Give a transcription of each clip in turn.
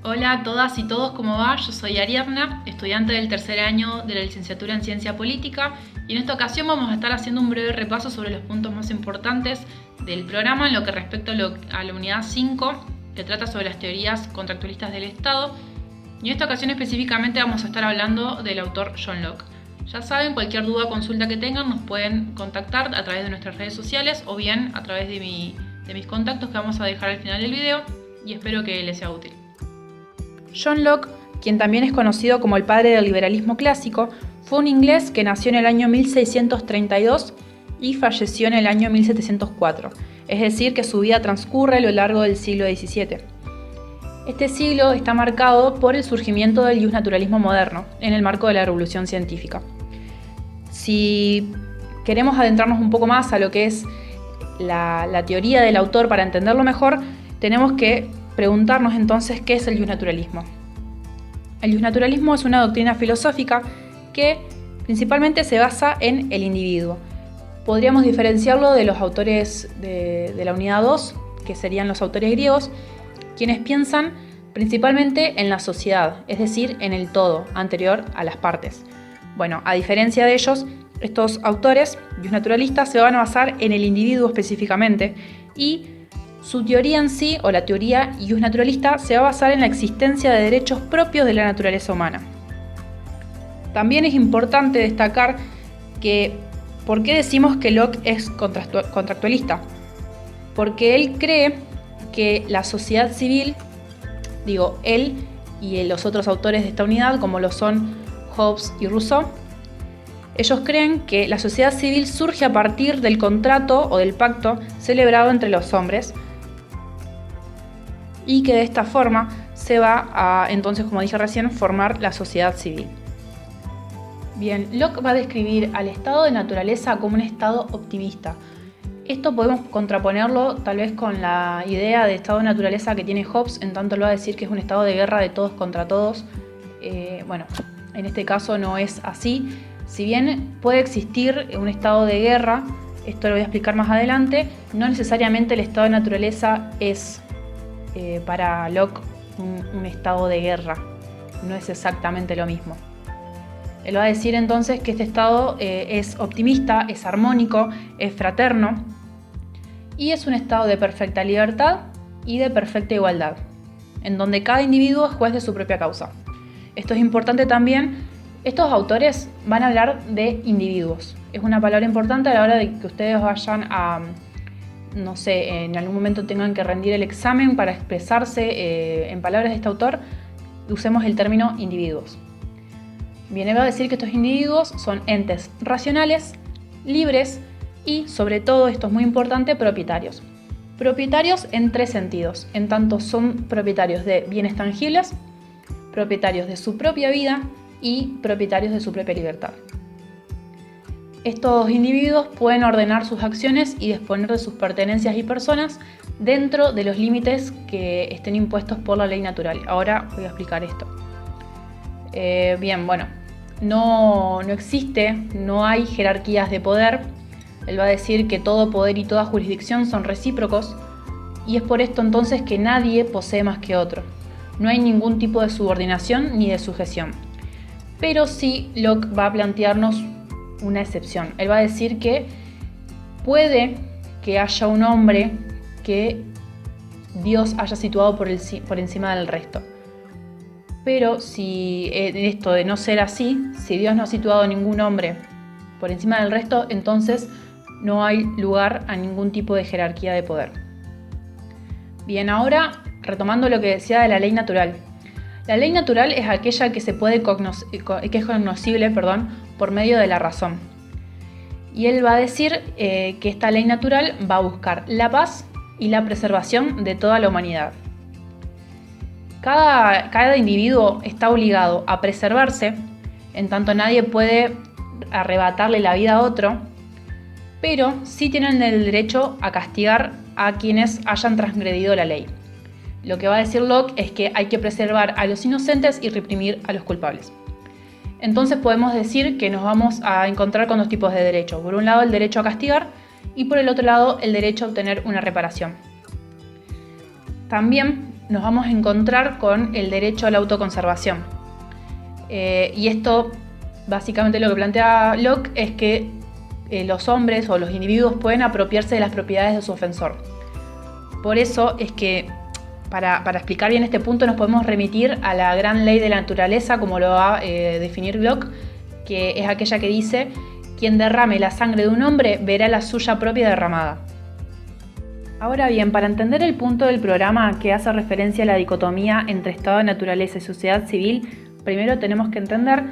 Hola a todas y todos, ¿cómo va? Yo soy Ariadna, estudiante del tercer año de la licenciatura en Ciencia Política, y en esta ocasión vamos a estar haciendo un breve repaso sobre los puntos más importantes del programa en lo que respecta a la unidad 5, que trata sobre las teorías contractualistas del Estado, y en esta ocasión específicamente vamos a estar hablando del autor John Locke. Ya saben, cualquier duda o consulta que tengan nos pueden contactar a través de nuestras redes sociales o bien a través de mis contactos que vamos a dejar al final del video, y espero que les sea útil. John Locke, quien también es conocido como el padre del liberalismo clásico, fue un inglés que nació en el año 1632 y falleció en el año 1704, es decir, que su vida transcurre a lo largo del siglo XVII. Este siglo está marcado por el surgimiento del justnaturalismo moderno, en el marco de la revolución científica. Si queremos adentrarnos un poco más a lo que es la teoría del autor para entenderlo mejor, tenemos que preguntarnos entonces qué es el justnaturalismo. El justnaturalismo es una doctrina filosófica que principalmente se basa en el individuo. Podríamos diferenciarlo de los autores de la unidad 2, que serían los autores griegos, quienes piensan principalmente en la sociedad, es decir, en el todo, anterior a las partes. Bueno, a diferencia de ellos, estos autores justnaturalistas se van a basar en el individuo específicamente, y su teoría en sí, o la teoría justnaturalista, se va a basar en la existencia de derechos propios de la naturaleza humana. También es importante destacar que ¿por qué decimos que Locke es contractualista? Porque él cree que la sociedad civil, él y los otros autores de esta unidad, como lo son Hobbes y Rousseau, ellos creen que la sociedad civil surge a partir del contrato o del pacto celebrado entre los hombres, y que de esta forma se va a, entonces, como dije recién, formar la sociedad civil. Bien, Locke va a describir al estado de naturaleza como un estado optimista. Esto podemos contraponerlo tal vez con la idea de estado de naturaleza que tiene Hobbes, en tanto lo va a decir que es un estado de guerra de todos contra todos. En este caso no es así. Si bien puede existir un estado de guerra, esto lo voy a explicar más adelante, no necesariamente el estado de naturaleza es para Locke un estado de guerra, no es exactamente lo mismo. Él va a decir entonces que este estado es optimista, es armónico, es fraterno y es un estado de perfecta libertad y de perfecta igualdad, en donde cada individuo es juez de su propia causa. Esto es importante también. Estos autores van a hablar de individuos. Es una palabra importante a la hora de que ustedes vayan a, en algún momento tengan que rendir el examen para expresarse en palabras de este autor, usemos el término individuos. Bien, él va a decir que estos individuos son entes racionales, libres y, sobre todo, esto es muy importante, propietarios. Propietarios en tres sentidos, en tanto son propietarios de bienes tangibles, propietarios de su propia vida y propietarios de su propia libertad. Estos individuos pueden ordenar sus acciones y disponer de sus pertenencias y personas dentro de los límites que estén impuestos por la ley natural. Ahora voy a explicar esto. No existe, no hay jerarquías de poder. Él va a decir que todo poder y toda jurisdicción son recíprocos, y es por esto entonces que nadie posee más que otro. No hay ningún tipo de subordinación ni de sujeción. Pero sí, Locke va a plantearnos una excepción. Él va a decir que puede que haya un hombre que Dios haya situado por encima del resto. Pero si esto de no ser así, si Dios no ha situado ningún hombre por encima del resto, entonces no hay lugar a ningún tipo de jerarquía de poder. Bien, ahora retomando lo que decía de la ley natural. La ley natural es aquella que es cognoscible por medio de la razón. Y él va a decir que esta ley natural va a buscar la paz y la preservación de toda la humanidad. Cada individuo está obligado a preservarse, en tanto nadie puede arrebatarle la vida a otro, pero sí tienen el derecho a castigar a quienes hayan transgredido la ley. Lo que va a decir Locke es que hay que preservar a los inocentes y reprimir a los culpables. Entonces podemos decir que nos vamos a encontrar con dos tipos de derechos. Por un lado, el derecho a castigar, y por el otro lado, el derecho a obtener una reparación. También nos vamos a encontrar con el derecho a la autoconservación. Y esto, básicamente lo que plantea Locke es que los hombres o los individuos pueden apropiarse de las propiedades de su ofensor. Por eso es que, para explicar bien este punto, nos podemos remitir a la gran ley de la naturaleza, como lo va a definir Locke, que es aquella que dice: quien derrame la sangre de un hombre verá la suya propia derramada. Ahora bien, para entender el punto del programa que hace referencia a la dicotomía entre estado de naturaleza y sociedad civil, primero tenemos que entender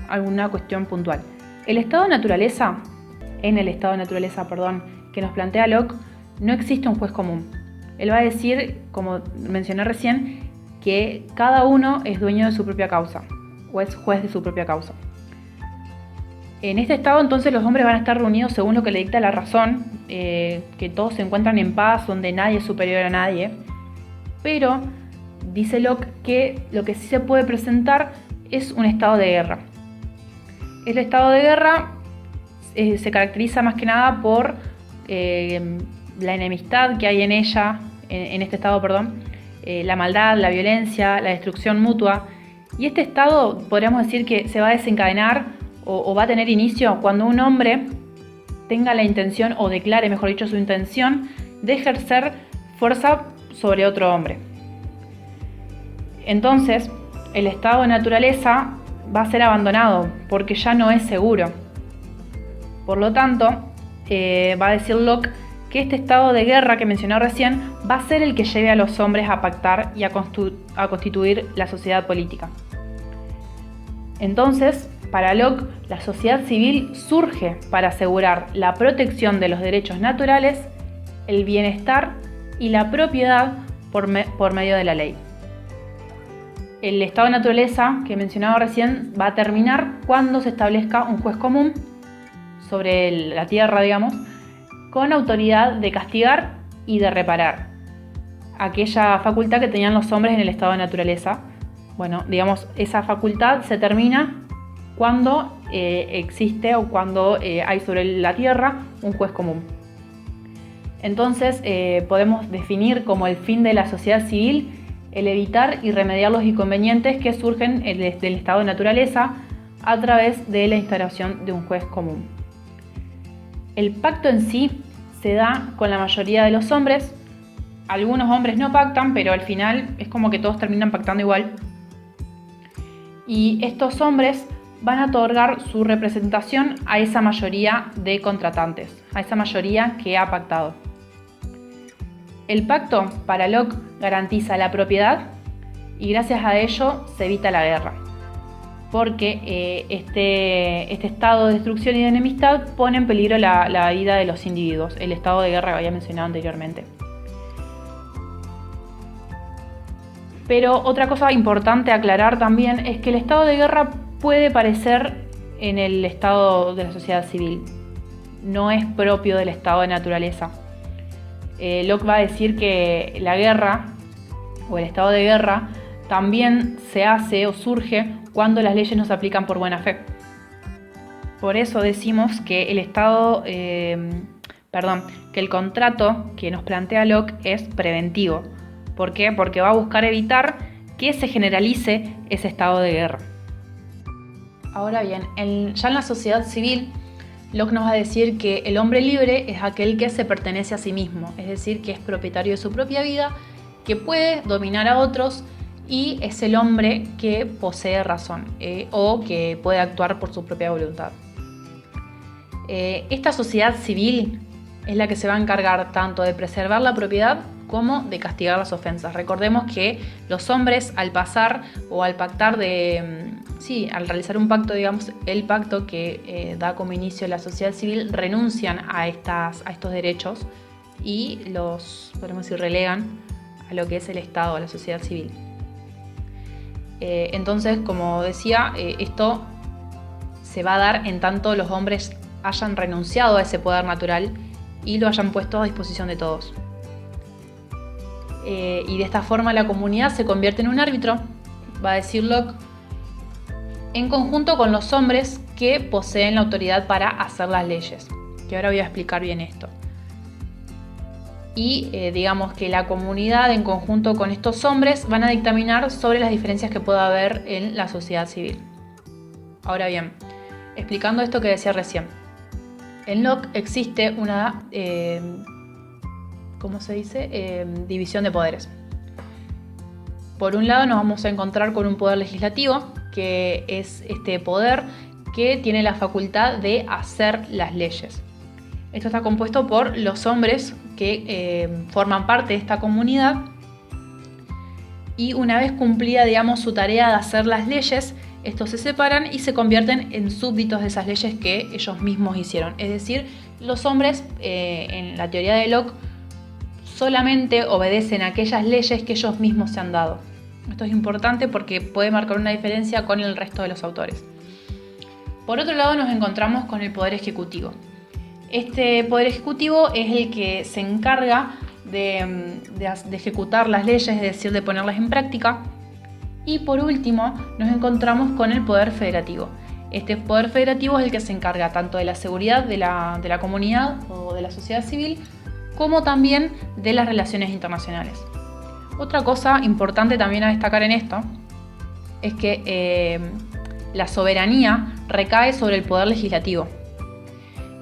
alguna cuestión puntual. En el estado de naturaleza, que nos plantea Locke, no existe un juez común. Él va a decir, como mencioné recién, que cada uno es dueño de su propia causa, o es juez de su propia causa. En este estado, entonces, los hombres van a estar reunidos según lo que le dicta la razón, que todos se encuentran en paz, donde nadie es superior a nadie. Pero dice Locke que lo que sí se puede presentar es un estado de guerra. El estado de guerra se caracteriza más que nada por la enemistad que hay en este estado, la maldad, la violencia, la destrucción mutua. Y este estado podríamos decir que se va a desencadenar o va a tener inicio cuando un hombre tenga la intención, o declare, mejor dicho, su intención de ejercer fuerza sobre otro hombre. Entonces, el estado de naturaleza va a ser abandonado porque ya no es seguro. Por lo tanto, va a decir Locke que este estado de guerra que mencioné recién va a ser el que lleve a los hombres a pactar y a constituir la sociedad política. Entonces, para Locke, la sociedad civil surge para asegurar la protección de los derechos naturales, el bienestar y la propiedad por medio de la ley. El estado de naturaleza que mencionaba recién va a terminar cuando se establezca un juez común sobre la tierra, con autoridad de castigar y de reparar aquella facultad que tenían los hombres en el estado de naturaleza. Esa facultad se termina cuando existe o cuando hay sobre la tierra un juez común. Entonces podemos definir como el fin de la sociedad civil el evitar y remediar los inconvenientes que surgen del estado de naturaleza a través de la instauración de un juez común. El pacto en sí se da con la mayoría de los hombres. Algunos hombres no pactan, pero al final es como que todos terminan pactando igual. Y estos hombres van a otorgar su representación a esa mayoría de contratantes, a esa mayoría que ha pactado. El pacto, para Locke, garantiza la propiedad y gracias a ello se evita la guerra, porque este estado de destrucción y de enemistad pone en peligro la vida de los individuos, el estado de guerra que había mencionado anteriormente. Pero otra cosa importante a aclarar también es que el estado de guerra puede parecer en el estado de la sociedad civil, no es propio del estado de naturaleza. Locke va a decir que la guerra o el estado de guerra también se hace o surge cuando las leyes no se aplican por buena fe. Por eso decimos que que el contrato que nos plantea Locke es preventivo. ¿Por qué? Porque va a buscar evitar que se generalice ese estado de guerra. Ahora bien, ya en la sociedad civil, Locke nos va a decir que el hombre libre es aquel que se pertenece a sí mismo, es decir, que es propietario de su propia vida, que puede dominar a otros y es el hombre que posee razón o que puede actuar por su propia voluntad. Esta sociedad civil es la que se va a encargar tanto de preservar la propiedad como de castigar las ofensas. Recordemos que los hombres al pasar o al pactar al realizar un pacto, el pacto que da como inicio la sociedad civil, renuncian a estos derechos y los, podemos decir, relegan a lo que es el Estado, a la sociedad civil. Entonces, como decía, esto se va a dar en tanto los hombres hayan renunciado a ese poder natural y lo hayan puesto a disposición de todos. Y de esta forma la comunidad se convierte en un árbitro, va a decir Locke, en conjunto con los hombres que poseen la autoridad para hacer las leyes, que ahora voy a explicar bien esto. y digamos que la comunidad en conjunto con estos hombres van a dictaminar sobre las diferencias que pueda haber en la sociedad civil. Ahora bien, explicando esto que decía recién, en Locke existe una división de poderes. Por un lado nos vamos a encontrar con un poder legislativo, que es este poder que tiene la facultad de hacer las leyes. Esto está compuesto por los hombres que forman parte de esta comunidad y una vez cumplida, digamos, su tarea de hacer las leyes, estos se separan y se convierten en súbditos de esas leyes que ellos mismos hicieron. Es decir, los hombres, en la teoría de Locke, solamente obedecen a aquellas leyes que ellos mismos se han dado. Esto es importante porque puede marcar una diferencia con el resto de los autores. Por otro lado, nos encontramos con el poder ejecutivo. Este poder ejecutivo es el que se encarga de ejecutar las leyes, es decir, de ponerlas en práctica. Y por último, nos encontramos con el poder federativo. Este poder federativo es el que se encarga tanto de la seguridad de la comunidad o de la sociedad civil, como también de las relaciones internacionales. Otra cosa importante también a destacar en esto es que la soberanía recae sobre el poder legislativo.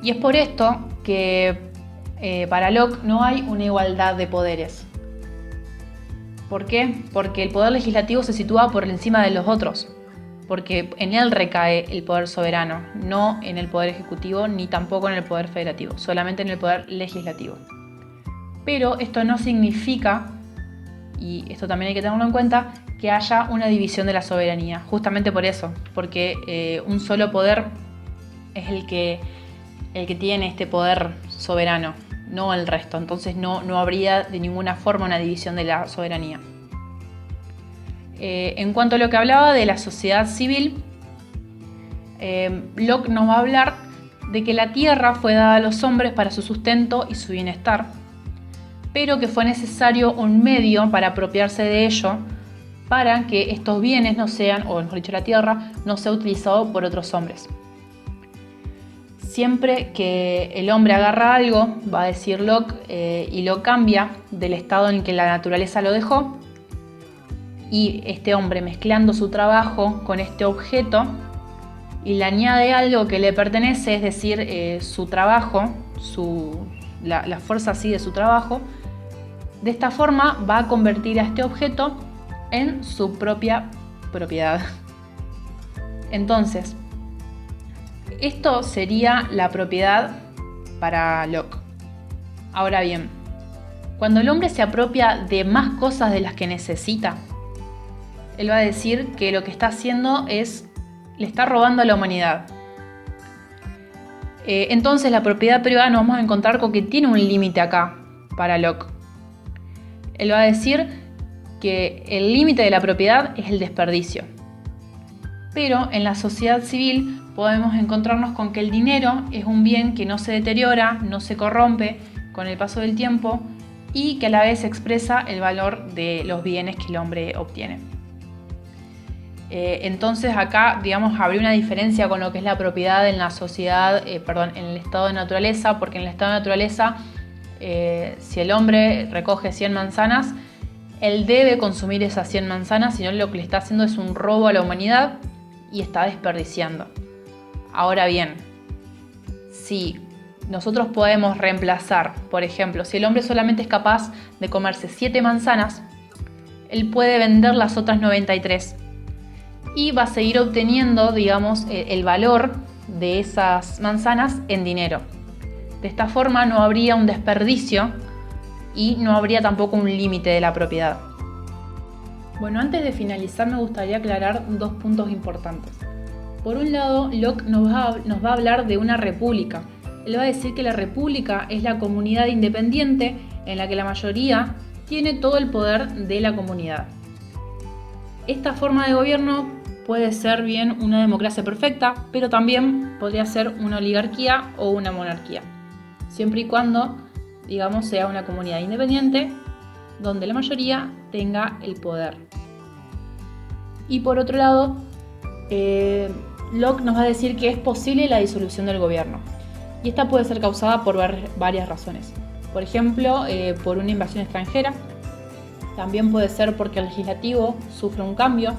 Y es por esto que para Locke no hay una igualdad de poderes. ¿Por qué? Porque el poder legislativo se sitúa por encima de los otros, porque en él recae el poder soberano, no en el poder ejecutivo ni tampoco en el poder federativo, solamente en el poder legislativo. Pero esto no significa, y esto también hay que tenerlo en cuenta, que haya una división de la soberanía, justamente por eso, porque un solo poder es el que tiene este poder soberano, no el resto. Entonces no habría de ninguna forma una división de la soberanía. En cuanto a lo que hablaba de la sociedad civil, Locke nos va a hablar de que la tierra fue dada a los hombres para su sustento y su bienestar, pero que fue necesario un medio para apropiarse de ello para que estos bienes no sean, o mejor dicho, la tierra, no sea utilizado por otros hombres. Siempre que el hombre agarra algo, va a decir Locke, y lo cambia del estado en que la naturaleza lo dejó, y este hombre mezclando su trabajo con este objeto y le añade algo que le pertenece, es decir, su trabajo, la fuerza así de su trabajo, de esta forma va a convertir a este objeto en su propia propiedad. Entonces, esto sería la propiedad para Locke. Ahora bien, cuando el hombre se apropia de más cosas de las que necesita, él va a decir que lo que está haciendo le está robando a la humanidad. Entonces la propiedad privada nos vamos a encontrar con que tiene un límite acá para Locke. Él va a decir que el límite de la propiedad es el desperdicio. Pero en la sociedad civil podemos encontrarnos con que el dinero es un bien que no se deteriora, no se corrompe con el paso del tiempo y que a la vez expresa el valor de los bienes que el hombre obtiene. Entonces acá, digamos, habría una diferencia con lo que es la propiedad en la sociedad, en el estado de naturaleza, porque en el estado de naturaleza, si el hombre recoge 100 manzanas, él debe consumir esas 100 manzanas, sino lo que le está haciendo es un robo a la humanidad y está desperdiciando. Ahora bien, si nosotros podemos reemplazar, por ejemplo, si el hombre solamente es capaz de comerse 7 manzanas, él puede vender las otras 93 y va a seguir obteniendo, digamos, el valor de esas manzanas en dinero. De esta forma no habría un desperdicio y no habría tampoco un límite de la propiedad. Bueno, antes de finalizar me gustaría aclarar 2 puntos importantes. Por un lado, Locke nos va a hablar de una república. Él va a decir que la república es la comunidad independiente en la que la mayoría tiene todo el poder de la comunidad. Esta forma de gobierno puede ser bien una democracia perfecta, pero también podría ser una oligarquía o una monarquía, siempre y cuando, digamos, sea una comunidad independiente donde la mayoría tenga el poder. Y por otro lado, Locke nos va a decir que es posible la disolución del gobierno, y esta puede ser causada por varias razones. Por ejemplo, por una invasión extranjera. También puede ser porque el legislativo sufre un cambio.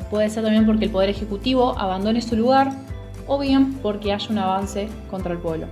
Puede ser también porque el Poder Ejecutivo abandone su lugar, o bien porque haya un avance contra el pueblo.